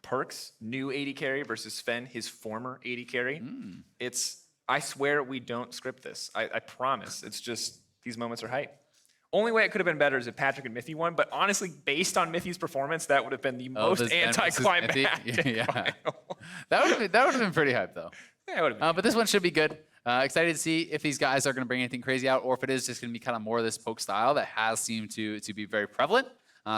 Perk's new AD carry versus Sven, his former AD carry. I swear we don't script this. I promise. It's just these moments are hype. Only way it could have been better is if Patrick and Mithy won, but honestly, based on Mithy's performance, that would have been the most anticlimactic yeah. final. That would have been pretty hype, though. Yeah, it would have been. But this one should be good. Excited to see if these guys are going to bring anything crazy out, or if it is just going to be kind of more of this poke style that has seemed to be very prevalent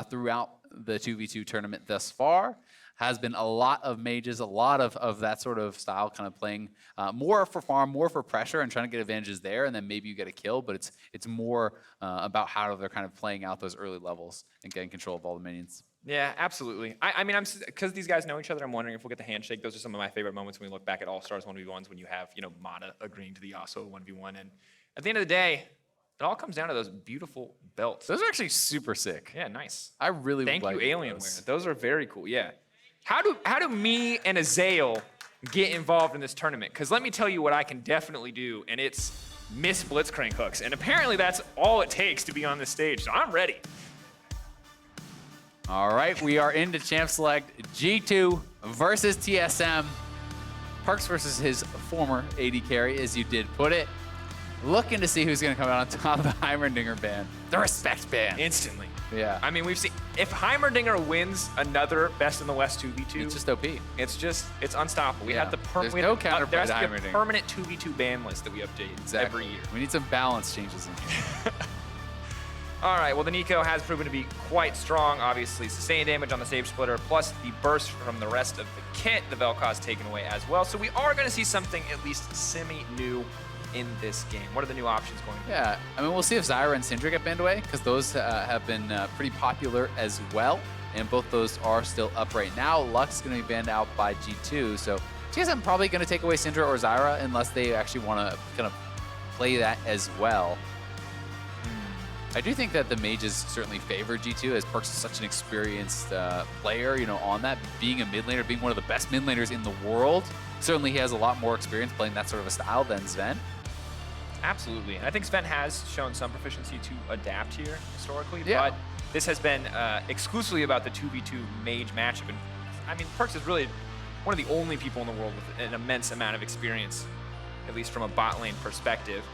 throughout the 2v2 tournament thus far. Has been a lot of mages, a lot of that sort of style kind of playing more for farm, more for pressure and trying to get advantages there, and then maybe you get a kill, but it's more about how they're kind of playing out those early levels and getting control of all the minions. Yeah, absolutely. I mean, because these guys know each other, I'm wondering if we'll get the handshake. Those are some of my favorite moments when we look back at All-Stars 1v1s when you have, Mata agreeing to the Yasuo 1v1. And at the end of the day, it all comes down to those beautiful belts. Those are actually super sick. Yeah, nice. I really Thank like you, Alienware. those. Those are very cool, yeah. How do me and Azael get involved in this tournament? Because let me tell you what I can definitely do, and it's miss Blitzcrank hooks. And apparently that's all it takes to be on this stage, so I'm ready. All right, we are into Champ Select G2 versus TSM. Perks versus his former AD carry, as you did put it. Looking to see who's going to come out on top of the Heimerdinger ban. The respect ban. Instantly. Yeah. I mean, we've seen, if Heimerdinger wins another Best in the West 2v2, It's just OP. It's unstoppable. We Yeah. have the There's no counterplay there has to to be a Heimerdinger. permanent 2v2 ban list that we update every year. We need some balance changes in here. All right, well, the Nico has proven to be quite strong. Obviously, sustained damage on the Sage Splitter, plus the burst from the rest of the kit. The Vel'Koz taken away as well. So we are going to see something at least semi-new in this game. What are the new options going to be? Yeah, I mean, we'll see if Zyra and Syndra get banned away, because those have been pretty popular as well, and both those are still up right now. Lux is going to be banned out by G2, so TSM probably going to take away Syndra or Zyra unless they actually want to kind of play that as well. I do think that the mages certainly favor G2, as Perks is such an experienced player, on that, being a mid laner, being one of the best mid laners in the world. Certainly he has a lot more experience playing that sort of a style than Sven. Absolutely. And I think Sven has shown some proficiency to adapt here historically, Yeah. but this has been exclusively about the 2v2 mage matchup. And I mean, Perks is really one of the only people in the world with an immense amount of experience, at least from a bot lane perspective,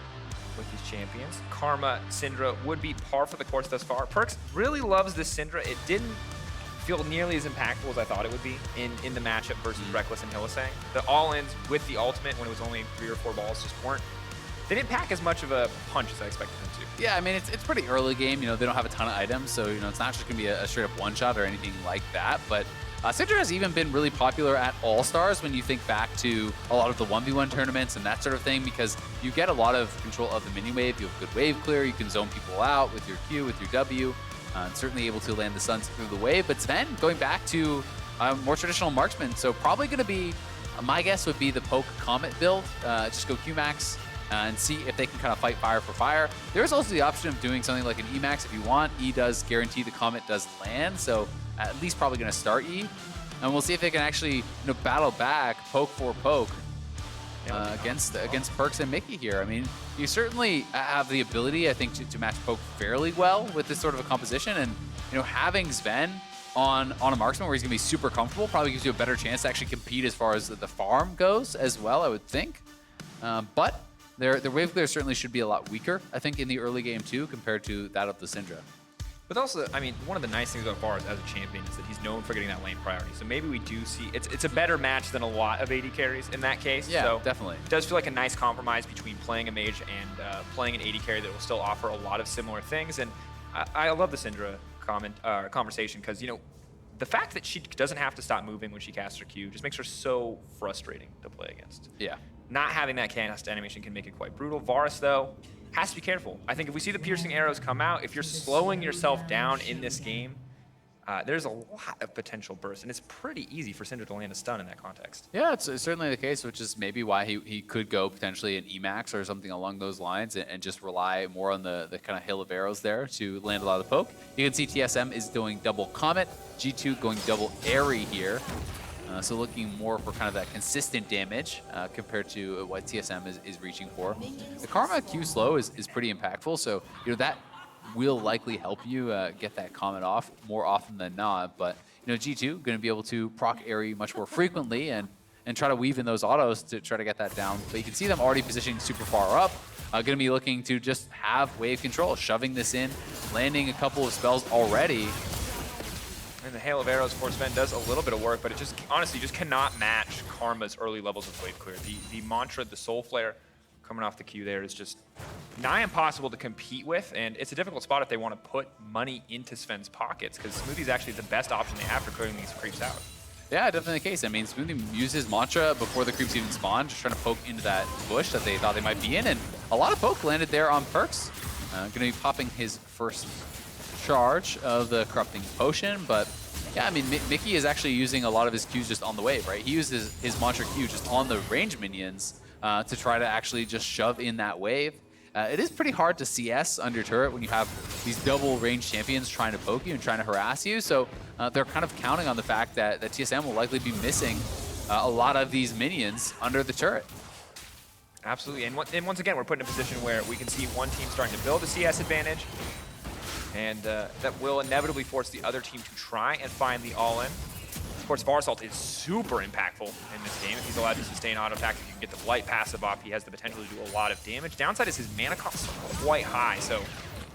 with these champions. Karma, Syndra would be par for the course thus far. Perks really loves this Syndra. It didn't feel nearly as impactful as I thought it would be in the matchup versus Reckless and Hylissang. The all-ins with the ultimate when it was only 3 or 4 balls just weren't, they didn't pack as much of a punch as I expected them to. Yeah, I mean, it's pretty early game. They don't have a ton of items, so, it's not just going to be a straight-up one-shot or anything like that. But Syndra has even been really popular at All-Stars when you think back to a lot of the 1v1 tournaments and that sort of thing, because you get a lot of control of the mini-wave. You have good wave clear. You can zone people out with your Q, with your W, and certainly able to land the stuns through the wave. But Sven, going back to more traditional marksman, so probably going to be, my guess would be the poke Comet build. Just go Q-Max and see if they can kind of fight fire for fire. There's also the option of doing something like an E-Max if you want. E does guarantee the Comet does land, so at least probably going to start E. And we'll see if they can actually battle back poke for poke against Perks and Mickey here. I mean, you certainly have the ability, I think, to match poke fairly well with this sort of a composition. And having Sven on a marksman where he's going to be super comfortable probably gives you a better chance to actually compete as far as the farm goes as well, I would think. But their wave clear certainly should be a lot weaker, I think, in the early game too, compared to that of the Syndra. But also, I mean, one of the nice things about Bars as a champion is that he's known for getting that lane priority. So maybe we do see, it's a better match than a lot of AD carries in that case. Yeah, so definitely. It does feel like a nice compromise between playing a mage and playing an AD carry that will still offer a lot of similar things. And I love the Syndra conversation because, the fact that she doesn't have to stop moving when she casts her Q just makes her so frustrating to play against. Yeah. Not having that cast animation can make it quite brutal. Varus, though, has to be careful. I think if we see the piercing arrows come out, if you're slowing yourself down in this game, there's a lot of potential bursts, and it's pretty easy for Syndra to land a stun in that context. Yeah, it's certainly the case, which is maybe why he could go potentially an Emax or something along those lines and just rely more on the kind of hill of arrows there to land a lot of the poke. You can see TSM is doing double Comet, G2 going double Airy here. So looking more for kind of that consistent damage compared to what TSM is reaching for. The Karma Q slow is pretty impactful, so that will likely help you get that Comet off more often than not. But G2 going to be able to proc Airy much more frequently and try to weave in those autos to try to get that down. But you can see them already positioning super far up. Going to be looking to just have wave control, shoving this in, landing a couple of spells already. And the Hail of Arrows for Sven does a little bit of work, but it just honestly just cannot match Karma's early levels of wave clear. The mantra, the Soul Flare coming off the queue there is just nigh impossible to compete with, and it's a difficult spot if they want to put money into Sven's pockets, because Smoothie's actually the best option they have for clearing these creeps out. Yeah, definitely the case. I mean, Smoothie uses Mantra before the creeps even spawn, just trying to poke into that bush that they thought they might be in, and a lot of poke landed there on Perks. Going to be popping his first charge of the Corrupting Potion, but yeah, I mean, Mickey is actually using a lot of his Qs just on the wave, right? He uses his Mantra Q just on the range minions to try to actually just shove in that wave. It is pretty hard to CS under turret when you have these double range champions trying to poke you and trying to harass you. So they're kind of counting on the fact that TSM will likely be missing a lot of these minions under the turret. Absolutely, and once again, we're put in a position where we can see one team starting to build a CS advantage, and that will inevitably force the other team to try and find the all-in. Of course, Varsalt is super impactful in this game. If he's allowed to sustain auto attack, if you can get the Blight passive off, he has the potential to do a lot of damage. Downside is his mana cost is quite high, so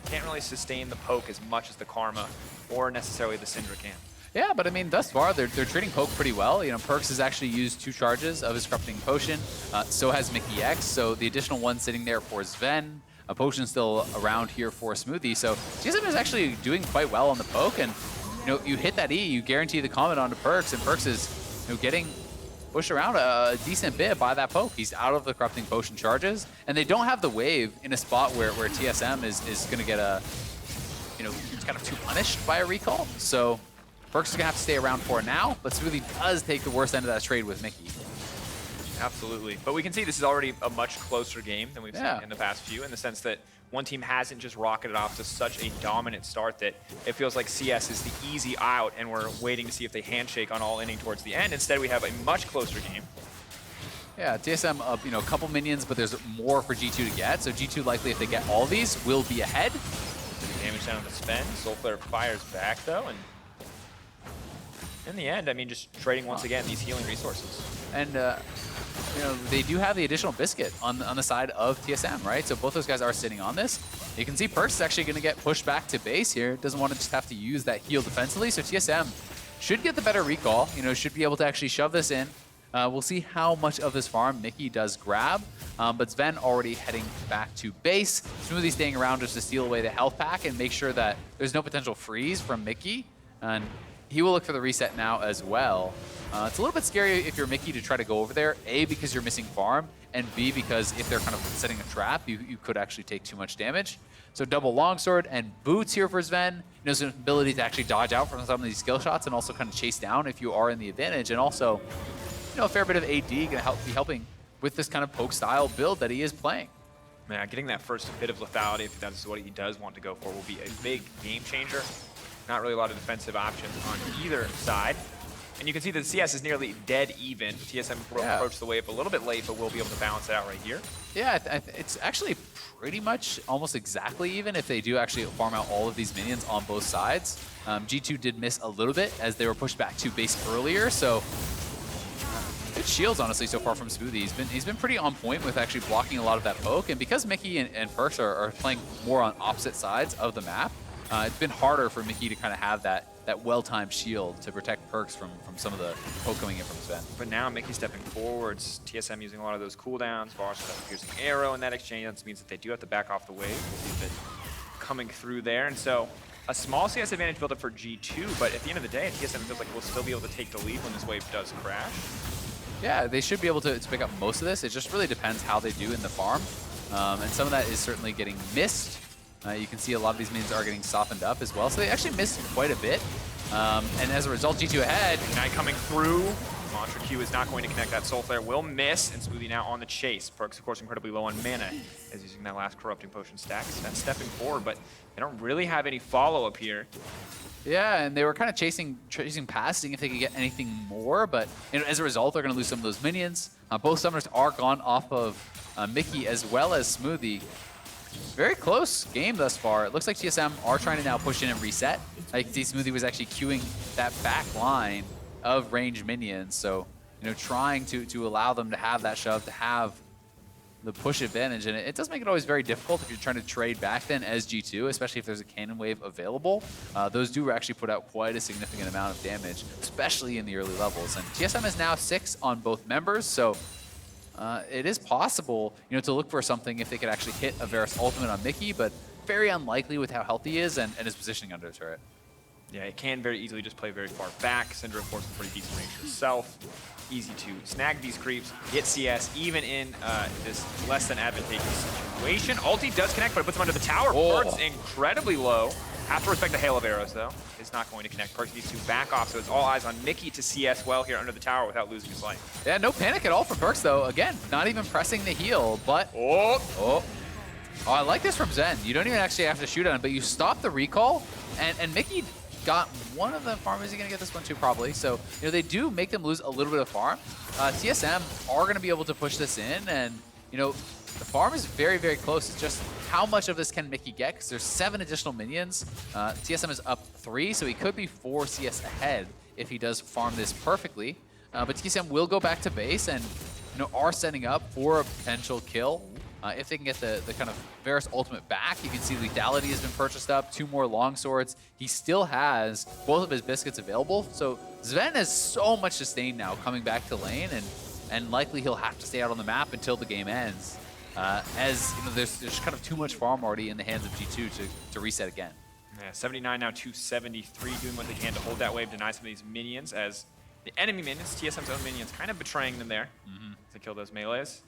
can't really sustain the poke as much as the Karma or necessarily the Syndra can. Yeah, but I mean, thus far, they're treating poke pretty well. You know, Perks has actually used 2 charges of his Corrupting Potion. So has Mickey X, so the additional one sitting there for Sven. A potion still around here for Smoothie. So TSM is actually doing quite well on the poke, and you hit that E, you guarantee the comment onto Perks, and Perks is getting pushed around a decent bit by that poke. He's out of the Corrupting Potion charges, and they don't have the wave in a spot where TSM is going to get kind of too punished by a recall. So Perks is going to have to stay around for it now, but Smoothie does take the worst end of that trade with Mickey. Absolutely. But we can see this is already a much closer game than we've seen in the past few, in the sense that one team hasn't just rocketed off to such a dominant start that it feels like CS is the easy out and we're waiting to see if they handshake on all inning towards the end. Instead, we have a much closer game. Yeah, TSM up, a couple minions, but there's more for G2 to get. So G2 likely, if they get all these, will be ahead. Damage down on the Sven. Soul Flare fires back though, and in the end, I mean, just trading once again these healing resources. And they do have the additional biscuit on the side of TSM, right? So both those guys are sitting on this. You can see Perks is actually going to get pushed back to base here. Doesn't want to just have to use that heal defensively. So TSM should get the better recall. Should be able to actually shove this in. We'll see how much of this farm Mickey does grab. But Sven already heading back to base. Smoothie staying around just to steal away the health pack and make sure that there's no potential freeze from Mickey. And he will look for the reset now as well. It's a little bit scary if you're Mickey to try to go over there, A, because you're missing farm, and B, because if they're kind of setting a trap, you could actually take too much damage. So double longsword and boots here for Sven. His ability to actually dodge out from some of these skill shots and also kind of chase down if you are in the advantage. And also, a fair bit of AD going to be helping with this kind of poke style build that he is playing. Yeah, getting that first bit of lethality, if that's what he does want to go for, will be a big game changer. Not really a lot of defensive options on either side. And you can see that the CS is nearly dead even. TSM will approach the wave a little bit late, but we'll be able to balance it out right here. Yeah, it's actually pretty much almost exactly even if they do actually farm out all of these minions on both sides. G2 did miss a little bit as they were pushed back to base earlier, so good shields, honestly, so far from Smoothie. He's been pretty on point with actually blocking a lot of that poke, and because Mickey and Perks are playing more on opposite sides of the map, it's been harder for Mickey to kind of have that well-timed shield to protect Perks from some of the poke coming in from Sven. But now Mickey stepping forwards, TSM using a lot of those cooldowns, Varsalt has a piercing arrow in that exchange. That means that they do have to back off the wave. See it coming through there, and so a small CS advantage built up for G2, but at the end of the day, TSM feels like we'll still be able to take the lead when this wave does crash. Yeah, they should be able to pick up most of this. It just really depends how they do in the farm, and some of that is certainly getting missed. You can see a lot of these minions are getting softened up as well, so they actually missed quite a bit. And as a result, G2 ahead. Ignite coming through. Mantra Q is not going to connect. That Soul Flare will miss, and Smoothie now on the chase. Perks, of course, incredibly low on mana as using that last Corrupting Potion stack. That's stepping forward, but they don't really have any follow-up here. Yeah, and they were kind of chasing past, seeing if they could get anything more, but as a result, they're going to lose some of those minions. Both summoners are gone off of Mickey as well as Smoothie. Very close game thus far. It looks like TSM are trying to now push in and reset. I think Smoothie was actually queuing that back line of ranged minions. So, trying to allow them to have that shove, to have the push advantage. And it does make it always very difficult if you're trying to trade back then as G2, especially if there's a cannon wave available. Those do actually put out quite a significant amount of damage, especially in the early levels. And TSM is now 6 on both members, so it is possible, to look for something if they could actually hit a Varus ultimate on Mickey, but very unlikely with how healthy he is and his positioning under the turret. Yeah, it can very easily just play very far back. Syndra, of course, with pretty decent range herself. Easy to snag these creeps, get CS, even in this less than advantageous situation. Ulti does connect, but it puts him under the tower. Perkz incredibly low. Have to respect the hail of arrows, though. It's not going to connect. Perkz needs to back off, so it's all eyes on Mickey to CS well here under the tower without losing his life. Yeah, no panic at all for Perkz, though. Again, not even pressing the heal, but... Oh, I like this from Zen. You don't even actually have to shoot on him, but you stop the recall, and Mickey got one of the farm. Is he going to get this one too? Probably. So, they do make them lose a little bit of farm. TSM are going to be able to push this in, and, the farm is very, very close. It's just how much of this can Mickey get? Because there's 7 additional minions. TSM is up 3, so he could be 4 CS ahead if he does farm this perfectly. But TSM will go back to base and, are setting up for a potential kill. If they can get the kind of Varus ultimate back, you can see lethality has been purchased up, 2 more long swords. He still has both of his biscuits available. So Sven has so much sustain now coming back to lane, and likely he'll have to stay out on the map until the game ends. As there's kind of too much farm already in the hands of G2 to reset again. Yeah, 79 now to 73, doing what they can to hold that wave, deny some of these minions as the enemy minions, TSM's own minions, kind of betraying them there to kill those melees.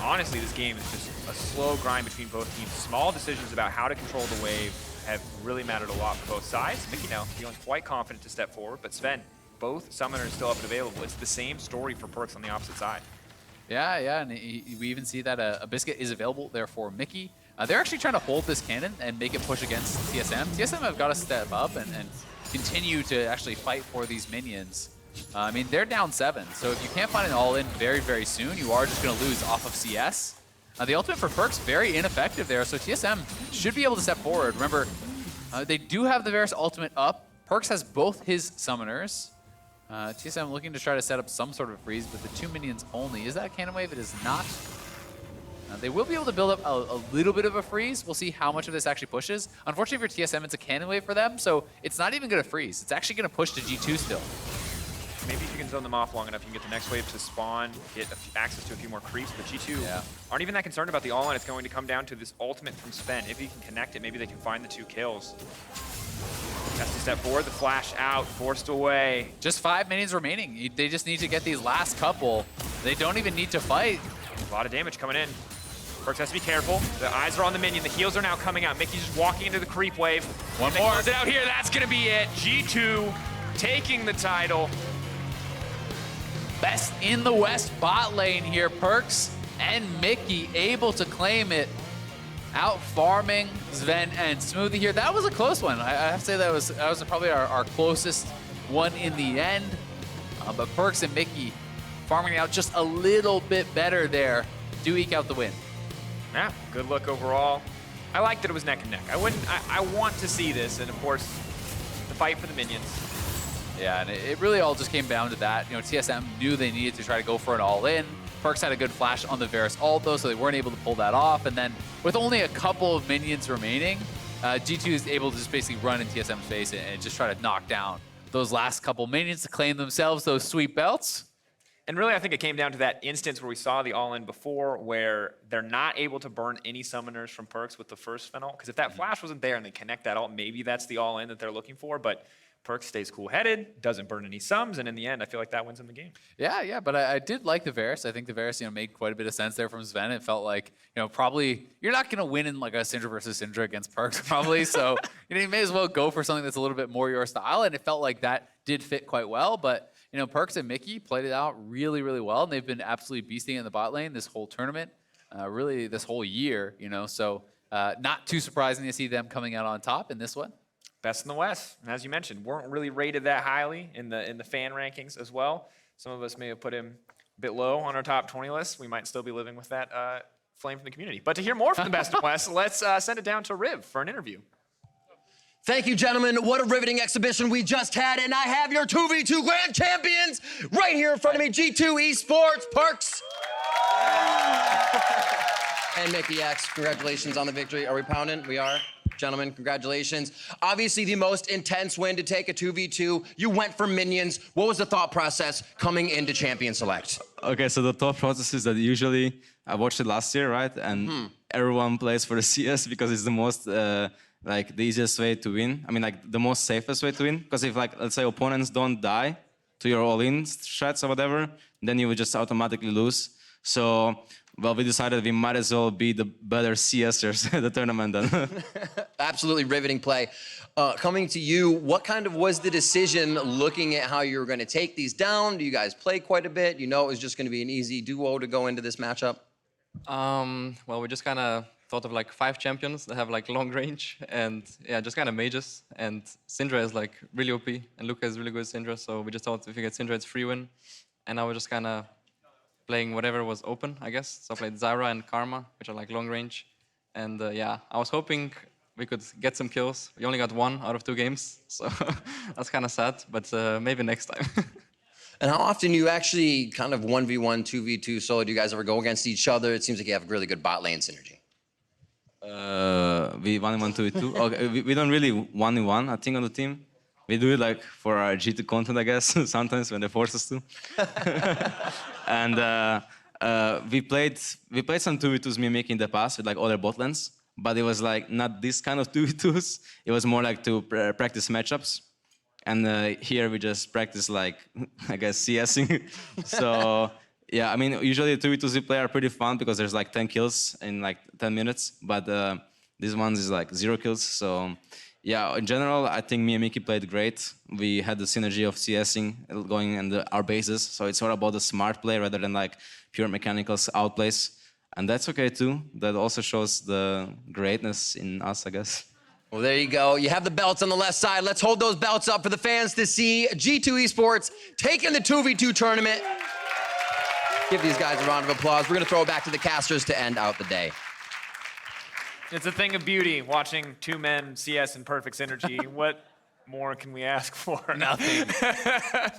Honestly, this game is just a slow grind between both teams. Small decisions about how to control the wave have really mattered a lot for both sides. Mickey now feeling quite confident to step forward, but Sven, both summoners still up and available. It's the same story for Perkz on the opposite side. Yeah, and we even see that a biscuit is available there for Mickey. They're actually trying to hold this cannon and make it push against TSM. TSM have got to step up and continue to actually fight for these minions. I mean, they're down 7, so if you can't find an all-in very, very soon, you are just going to lose off of CS. The ultimate for Perkz, very ineffective there, so TSM should be able to step forward. Remember, they do have the Varus ultimate up. Perkz has both his summoners. TSM looking to try to set up some sort of freeze, but the 2 minions only. Is that a cannon wave? It is not. They will be able to build up a little bit of a freeze. We'll see how much of this actually pushes. Unfortunately for TSM, it's a cannon wave for them, so it's not even going to freeze. It's actually going to push to G2 still. Maybe if you can zone them off long enough, you can get the next wave to spawn, get access to a few more creeps, but G2 aren't even that concerned about the all-in. It's going to come down to this ultimate from Sven. If he can connect it, maybe they can find the 2 kills. Has to step forward, the flash out, forced away. Just 5 minions remaining. They just need to get these last couple. They don't even need to fight. A lot of damage coming in. Perkz has to be careful. The eyes are on the minion. The heals are now coming out. Mickey's just walking into the creep wave. One more. Close it out here. That's going to be it. G2 taking the title. Best in the West bot lane here. Perkz and Mickey able to claim it. Out farming Sven and Smoothie here. That was a close one. I have to say that was probably our closest one in the end. But Perkz and Mickey farming out just a little bit better there. Do eke out the win. Yeah, good look overall. I like that it was neck and neck. I want to see this, and of course, the fight for the minions. Yeah, and it really all just came down to that. TSM knew they needed to try to go for an all-in. Perkz had a good flash on the Varus ult, though, so they weren't able to pull that off. And then with only a couple of minions remaining, G2 is able to just basically run in TSM's face and just try to knock down those last couple minions to claim themselves those sweet belts. And really, I think it came down to that instance where we saw the all-in before, where they're not able to burn any summoners from Perkz with the first Fennel. Because if that flash wasn't there and they connect that ult, maybe that's the all-in that they're looking for. But Perkz stays cool-headed, doesn't burn any sums, and in the end, I feel like that wins him the game. Yeah, but I did like the Varus. I think the Varus, made quite a bit of sense there from Sven. It felt like, probably you're not going to win in like a Syndra versus Syndra against Perkz, probably. So, you may as well go for something that's a little bit more your style, and it felt like that did fit quite well. But, Perkz and Mickey played it out really, really well, and they've been absolutely beasting in the bot lane this whole tournament, really this whole year, So, not too surprising to see them coming out on top in this one. Best in the West, and as you mentioned, weren't really rated that highly in the fan rankings as well. Some of us may have put him a bit low on our top 20 list. We might still be living with that flame from the community. But to hear more from the Best of West, let's send it down to Riv for an interview. Thank you, gentlemen. What a riveting exhibition we just had, and I have your 2v2 grand champions right here in front of me, G2 Esports, Parks. And Mickey X, congratulations on the victory. Are we pounding? We are. Gentlemen, congratulations. Obviously, the most intense win to take a 2v2. You went for minions. What was the thought process coming into Champion Select? Okay, so the thought process is that usually, I watched it last year, right? And everyone plays for the CS because it's the most, like, the easiest way to win. I mean, like, the most safest way to win. Because if, like, let's say opponents don't die to your all-in shots or whatever, then you would just automatically lose. So, well, we decided we might as well be the better CSers at the tournament then. Absolutely riveting play. Coming to you, what kind of was the decision looking at how you were going to take these down? Do you guys play quite a bit? You know it was just going to be an easy duo to go into this matchup? Well, we just kind of thought of like 5 champions that have like long range and yeah, just kind of mages. And Syndra is like really OP and Luca is really good at Syndra. So we just thought if we get Syndra, it's free win. And now we're just kind of playing whatever was open, I guess. So I played Zyra and Karma, which are like long range. And yeah, I was hoping we could get some kills. We only got 1 out of 2 games, so that's kind of sad, but maybe next time. And how often you actually kind of 1v1, 2v2 solo? Do you guys ever go against each other? It seems like you have really good bot lane synergy. We 1v1, 2v2. Okay, we don't really 1v1, I think, on the team. We do it like for our G2 content, I guess, sometimes when they force us to. And we played some 2v2s Mimic in the past with like other bot lanes, but it was like not this kind of 2v2s. It was more like to practice matchups. And here we just practice like, I guess, CSing. So yeah, I mean, usually the 2v2s we play are pretty fun because there's like 10 kills in like 10 minutes, but this one is like 0 kills. So yeah, in general, I think me and Mickey played great. We had the synergy of CSing going in our bases, so it's all about the smart play rather than like pure mechanical outplays. And that's okay too. That also shows the greatness in us, I guess. Well, there you go. You have the belts on the left side. Let's hold those belts up for the fans to see. G2 Esports taking the 2v2 tournament. Give these guys a round of applause. We're going to throw it back to the casters to end out the day. It's a thing of beauty watching 2 men CS in perfect synergy. What more can we ask for? Nothing.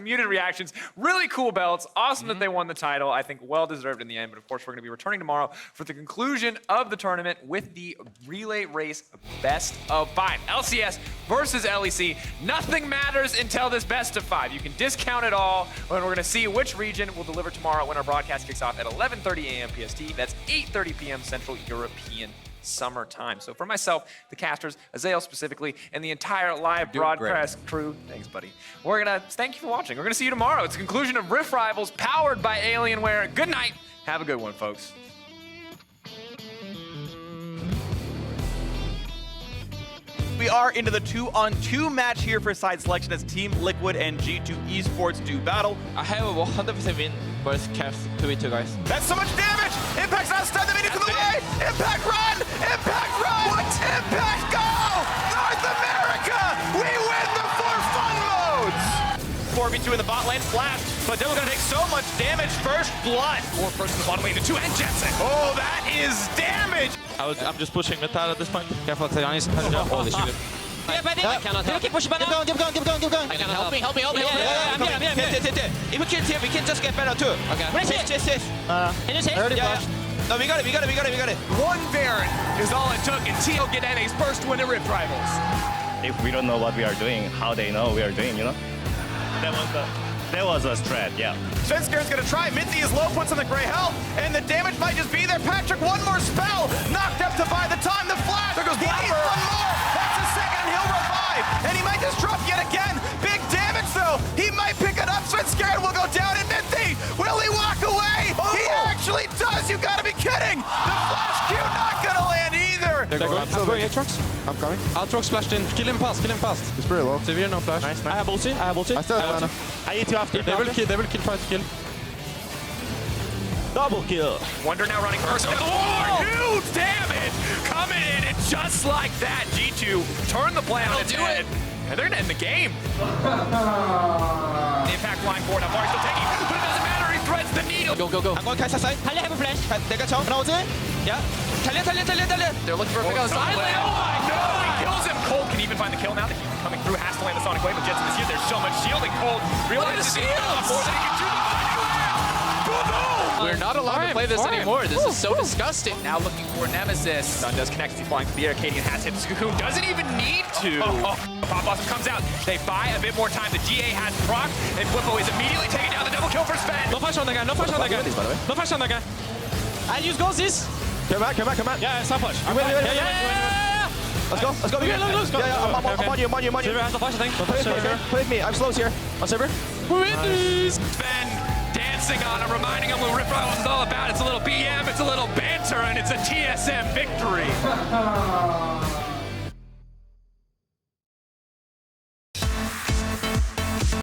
Muted reactions. Really cool belts. Awesome that they won the title. I think well deserved in the end. But of course, we're going to be returning tomorrow for the conclusion of the tournament with the relay race best of 5. LCS versus LEC. Nothing matters until this best of 5. You can discount it all. And we're going to see which region will deliver tomorrow when our broadcast kicks off at 11:30 a.m. PST. That's 8:30 p.m. Central European summertime. So for myself, the casters, Azael specifically, and the entire live broadcast crew, thanks buddy, we're gonna thank you for watching. We're gonna see you tomorrow. It's the conclusion of Rift Rivals powered by Alienware. Good night. Have a good one, folks. We are into the 2-on-2 match here for side selection as Team Liquid and G2 Esports do battle. I have a 100% win versus Cavs 2v2, guys. That's so much damage! Impact's not stunned immediately to the way! Impact run! Impact run! What? Impact go! North America! We win the 4 fun modes! 4v2 in the bot lane, flash, but Dylan's gonna take so much damage. First blood. 4 first in the bottom lane to 2 and Jensen. Oh, that is damage! I'm just pushing mid at this point. Careful, Tyanis. Holy shit. Yeah, but I cannot help. Keep pushing back now. Keep going. I cannot help. Help me. Yeah, I'm here. If we kill here, we can just get better too. Okay. Safe. Can you save? Yeah. No, we got it. One Baron is all it took, and Teal get NA's first win at Rift Rivals. If we don't know what we are doing, how they know we are doing, you know? That was a strat, yeah. Svenskjaer's gonna try. Minty is low, puts on the Grey Hell, and the damage might just be there. Patrick, one more spell. Knocked up to buy the time. The flash. There goes he needs one more. That's a second. He'll revive. And he might just drop yet again. Big damage, though. He might pick it up. Svenskjaer will go down. And Minty, will he walk away? Oh. He actually does. You gotta be kidding. The flash Q not gonna land either. I'm going Aatrox. I'm coming. Aatrox splashed in. Kill him fast. He's pretty low. Severe, no flash. Nice. I have ulti. I still have mana. I eat you after. They will kill, try to kill. Double kill. Wonder now running first. Oh, huge damage coming in, and just like that, G2 turned the play on its head, and they're gonna end the game. The impact line forward. Now Mark's still taking, but it doesn't matter. He threads the needle. shield. Go, go, go. I'm going to cast a side. 달려, have a flash. 내가 쳐. 하나 오지? 야. 달려. They're looking for a pick on the side lane. Oh my god! He kills him. Cold can even find the kill now. The Human coming through has to land the Sonic Wave, but Jets in this here. There's so much shielding. Cold realizes he can do more than he can do. We're not allowed to play this anymore. This is so disgusting. Now looking for Nemesis. Sun does connect as he's flying through the air. Cadian has hit the Cocoon. Doesn't even need to. Pop Blossom comes out. They buy a bit more time. The GA has proc, and Flippo is immediately taking down the double kill for Sven. No flash on the guy, no flash on the guy. No flash on the guy. I'll use Ghosties. Come back. Yeah, stop push. Yeah. Let's go. Let's go. Yeah, I'm on you. Silver has the flash, I think. Play with me. I'm slows here. On Silver. Sven dancing on him, reminding him what Rip Rod was all about. It's a little BM, it's a little banter, and it's a TSM victory.